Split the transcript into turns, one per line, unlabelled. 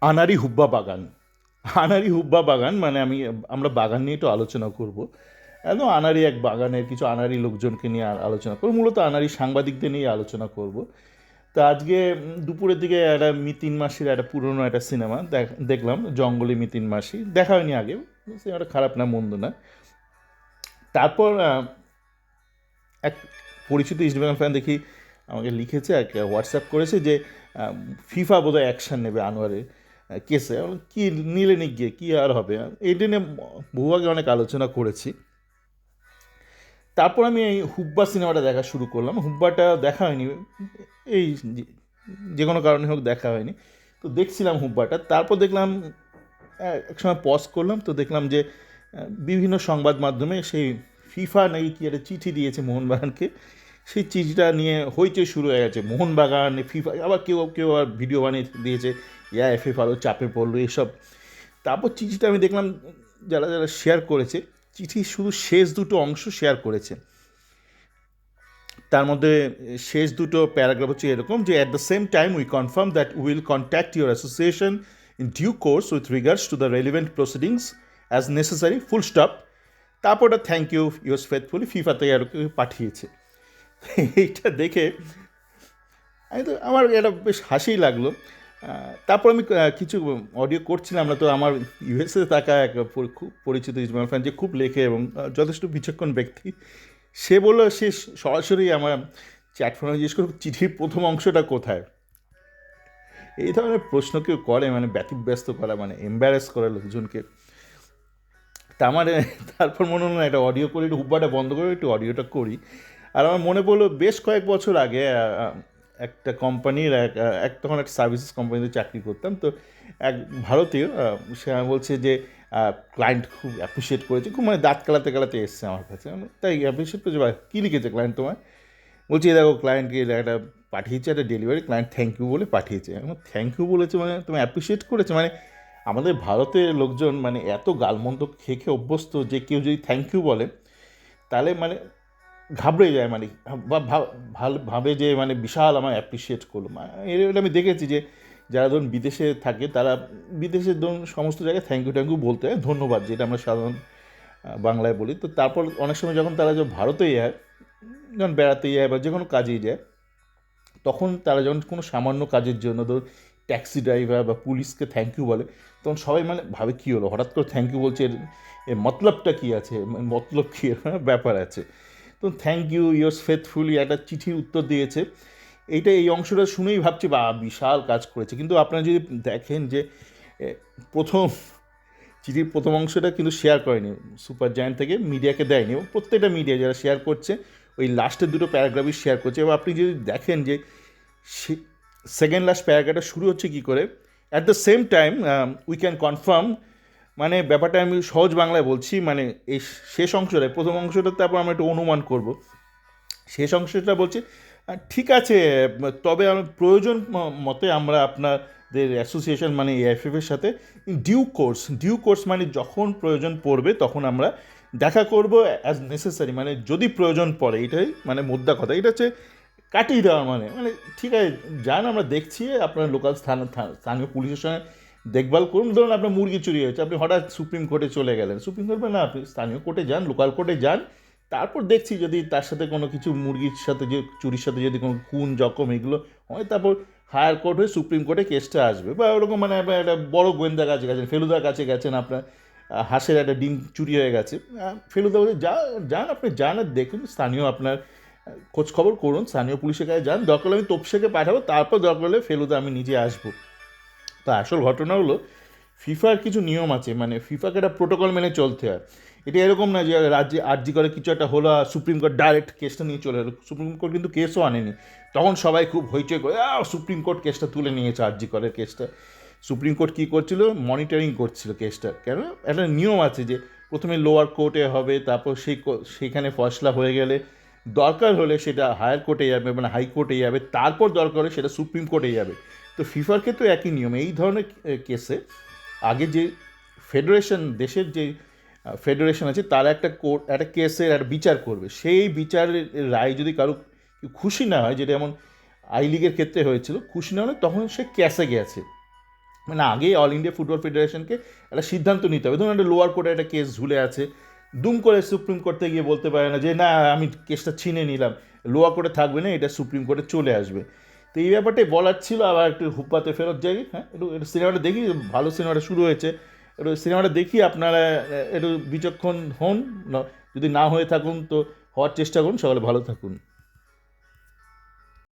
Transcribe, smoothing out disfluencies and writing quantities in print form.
আনাড়ি হুব্বা বাগান। আনাড়ি হুব্বা বাগান মানে আমরা বাগান নিয়ে একটু আলোচনা করব। একদম আনাড়ি এক বাগানের কিছু আনাড়ি লোকজনকে নিয়ে আলোচনা করব, মূলত আনাড়ি সাংবাদিকদের নিয়ে আলোচনা করব। তা আজকে দুপুরের দিকে একটা মিতিন মাসির একটা পুরনো একটা সিনেমা দেখলাম, জঙ্গলি মিতিন মাসি। দেখা হয়নি আগে, সিনেমাটা খারাপ না মন্দ না। তারপর এক পরিচিত ইস্টবেঙ্গল ফ্যান দেখি আমাকে লিখেছে, এক হোয়াটসঅ্যাপ করেছে যে ফিফা বোধহয় অ্যাকশান নেবে আনোয়ারের কেসে। কি নিলে নি গিয়ে কী আর হবে, এইটা নিয়ে বহু আগে অনেক আলোচনা করেছি। তারপর আমি এই হুব্বা সিনেমাটা দেখা শুরু করলাম। হুব্বাটা দেখা হয়নি, এই যে কোনো কারণে হোক দেখা হয়নি। তো দেখছিলাম হুব্বাটা, তারপর দেখলাম এক সময় পজ করলাম, তো দেখলাম যে বিভিন্ন সংবাদ মাধ্যমে সেই ফিফা নাকি কি একটা চিঠি দিয়েছে মোহনবাগানকে। সেই চিঠিটা নিয়ে হইচই শুরু হয়ে গেছে, মোহনবাগান ফিফা, আবার কেউ কেউ আর ভিডিও বানিয়ে দিয়েছে এফএফ আরও চাপে পড়লো এসব। তারপর চিঠিটা আমি দেখলাম যারা যারা শেয়ার করেছে, চিঠির শুধু শেষ দুটো অংশ শেয়ার করেছে। তার মধ্যে শেষ দুটো প্যারাগ্রাফ হচ্ছে এরকম যে, at the same time we confirm that will contact your association in due course with regards to the relevant proceedings as necessary, full stop. তারপর ওটা thank you yours faithfully FIFA থেকে আর পাঠিয়েছে। এইটা দেখে আমার এটা বেশ হাসিই লাগলো। তারপর আমি কিছু অডিও করছিলাম না, তো আমার ইউএসএ থাকা এক খুব পরিচিত ইসমাইল ফ্যান, যে খুব লেখে এবং যথেষ্ট বিচক্ষণ ব্যক্তি, সে বললো, সে সরাসরি আমার চ্যাট ফোনে জিজ্ঞেস করে চিঠির প্রথম অংশটা কোথায়। এই ধরনের প্রশ্ন কেউ করে, মানে ব্যতিব্যস্ত করা, মানে এম্বারেস করা লোকজনকে। তা আমার তারপর মনে হলো না, একটা অডিও করি, একটু হুব্বাটা বন্ধ করে একটু অডিওটা করি। আর আমার মনে পড়লো বেশ কয়েক বছর আগে একটা কোম্পানির তখন একটা সার্ভিসেস কোম্পানিতে চাকরি করতাম। তো এক ভারতীয়, সে আমায় বলছে যে ক্লায়েন্ট খুব অ্যাপ্রিসিয়েট করেছে, খুব মানে দাঁত কালাতে কালাতে এসছে আমার কাছে। তাই অ্যাপ্রিসিয়েট করেছে, বা কী লিখেছে ক্লায়েন্ট তোমায়? বলছি দেখো ক্লায়েন্টকে একটা পাঠিয়েছে, একটা ডেলিভারি, ক্লায়েন্ট থ্যাংক ইউ বলে পাঠিয়েছে। এখন থ্যাংক ইউ বলেছে মানে তুমি অ্যাপ্রিসিয়েট করেছে মানে? আমাদের ভারতের লোকজন মানে এত গালমন্দ খেয়ে খেয়ে অভ্যস্ত যে কেউ যদি থ্যাংক ইউ বলে তাহলে মানে ঘাবড়ে যায়, মানে বা ভাবে যে মানে বিশাল আমার অ্যাপ্রিসিয়েট করলো। এর আমি দেখেছি যে যারা ধরুন বিদেশে থাকে, তারা বিদেশের ধরুন সমস্ত জায়গায় থ্যাংক ইউ বলতে হয়, ধন্যবাদ, যেটা আমরা সাধারণ বাংলায় বলি। তো তারপর অনেক সময় যখন তারা ভারতে যায়, যখন বেড়াতে যায় বা যে কোনো কাজেই যায়, তখন তারা যখন কোনো সামান্য কাজের জন্য ধরুন ট্যাক্সি ড্রাইভার বা পুলিশকে থ্যাংক ইউ বলে, তখন সবাই মানে ভাবে কী হলো, হঠাৎ করে থ্যাংক ইউ বলছে, এর মতলবটা কী আছে, মতলব কী ব্যাপার আছে। তো থ্যাংক ইউ ইয়োর্স ফেথফুলি একটা চিঠির উত্তর দিয়েছে। এই অংশটা শুনেই ভাবছি বা বিশাল কাজ করেছে। কিন্তু আপনারা যদি দেখেন যে প্রথম চিঠির প্রথম অংশটা কিন্তু শেয়ার করেনি, সুপার জায়ান্ট থেকে মিডিয়াকে দেয়নি, এবং প্রত্যেকটা মিডিয়া যারা শেয়ার করছে ওই লাস্টের দুটো প্যারাগ্রাফই শেয়ার করছে। এবং আপনি যদি দেখেন যে সেকেন্ড লাস্ট প্যারাগ্রাফটা শুরু হচ্ছে কী করে, at the same time we can confirm, মানে ব্যাপারটা আমি সহজ বাংলায় বলছি, মানে এই শেষ অংশটা, প্রথম অংশটা তারপর আমরা একটু অনুমান করব। শেষ অংশটা বলছে ঠিক আছে, তবে আমি প্রয়োজন মতে আমরা আপনাদের অ্যাসোসিয়েশন মানে এএফএফের সাথে ডিউ কোর্স মানে যখন প্রয়োজন পড়বে তখন আমরা দেখা করব অ্যাজ নেসেসারি, মানে যদি প্রয়োজন পড়ে, এটাই মানে মোদ্দা কথা। এটা হচ্ছে কাটিয়ে দেওয়ার মানে মানে ঠিক আছে, যান আমরা দেখছি, আপনার লোকাল স্থানীয় পুলিশের সঙ্গে দেখভাল করুন। ধরুন আপনার মুরগি চুরি হয়েছে, আপনি হঠাৎ সুপ্রিম কোর্টে চলে গেলেন, সুপ্রিম কোর্ট না, আপনি স্থানীয় কোর্টে যান, লোকাল কোর্টে যান। তারপর দেখছি যদি তার সাথে কোনো কিছু মুরগির সাথে, যে চুরির সাথে যদি কোনো খুন জখম এগুলো হয়, তারপর হায়ার কোর্ট হয়ে সুপ্রিম কোর্টে কেসটা আসবে। বা ওরকম মানে আপনার একটা বড় গোয়েন্দার কাছে গেছেন, ফেলুদার কাছে গেছেন, আপনার হাঁসের একটা ডিম চুরি হয়ে গেছে, ফেলুদা বলে যান আপনি যান আর দেখুন, স্থানীয় আপনার খোঁজ খবর করুন, স্থানীয় পুলিশের কাছে যান, দরকার হলে আমি তোপসেকে পাঠাবো, তারপর দরকার হলে ফেলুদা আমি নিজে আসবো। তা আসল ঘটনা হলো ফিফার কিছু নিয়ম আছে, মানে ফিফাকে একটা প্রোটোকল মেনে চলতে হয়। এটা এরকম না যে রাজ্যে আর্জি করে কিছু একটা হলো আর সুপ্রিম কোর্ট ডাইরেক্ট কেসটা নিয়ে চলে এলো। সুপ্রিম কোর্ট কিন্তু কেসও আনেনি, তখন সবাই খুব হইচই করে সুপ্রিম কোর্ট কেসটা তুলে নিয়েছে, আর্জি করে কেসটা। সুপ্রিম কোর্ট কী করছিল, মনিটরিং করছিল কেসটা। কেন, একটা নিয়ম আছে যে প্রথমে লোয়ার কোর্টে হবে, তারপর সেইখানে ফয়সলা হয়ে গেলে দরকার হলে সেটা হায়ার কোর্টে যাবে, মানে হাইকোর্টে যাবে, তারপর দরকার হলে সেটা সুপ্রিম কোর্টে যাবে। তো ফিফার ক্ষেত্রে একই নিয়ম। এই ধরনের কেসে আগে যে ফেডারেশন, দেশের যে ফেডারেশন আছে, তার একটা কোর্ট একটা কেসের একটা বিচার করবে। সেই বিচারের রায় যদি কারো খুশি না হয়, যেটা যেমন আই লিগের ক্ষেত্রে হয়েছিল, খুশি না হলে তখন সে ক্যাসে গেছে। মানে আগেই অল ইন্ডিয়া ফুটবল ফেডারেশনকে একটা সিদ্ধান্ত নিতে হবে। ধরুন একটা লোয়ার কোর্টে একটা কেস ঝুলে আছে, দুম করে সুপ্রিম কোর্টে গিয়ে বলতে পারে না যে না আমি কেসটা ছিনে নিলাম, লোয়ার কোর্টে থাকবে না, এটা সুপ্রিম কোর্টে চলে আসবে। তো এই ব্যাপারটাই বলার ছিল। আবার একটু হুপ্পাতে ফেরত যাই, হ্যাঁ একটু সিনেমাটা দেখি, ভালো সিনেমাটা শুরু হয়েছে, একটু সিনেমাটা দেখি, আপনারা একটু বিচক্ষণ হন, যদি না হয়ে থাকুন তো হওয়ার চেষ্টা করুন। সকলে ভালো থাকুন।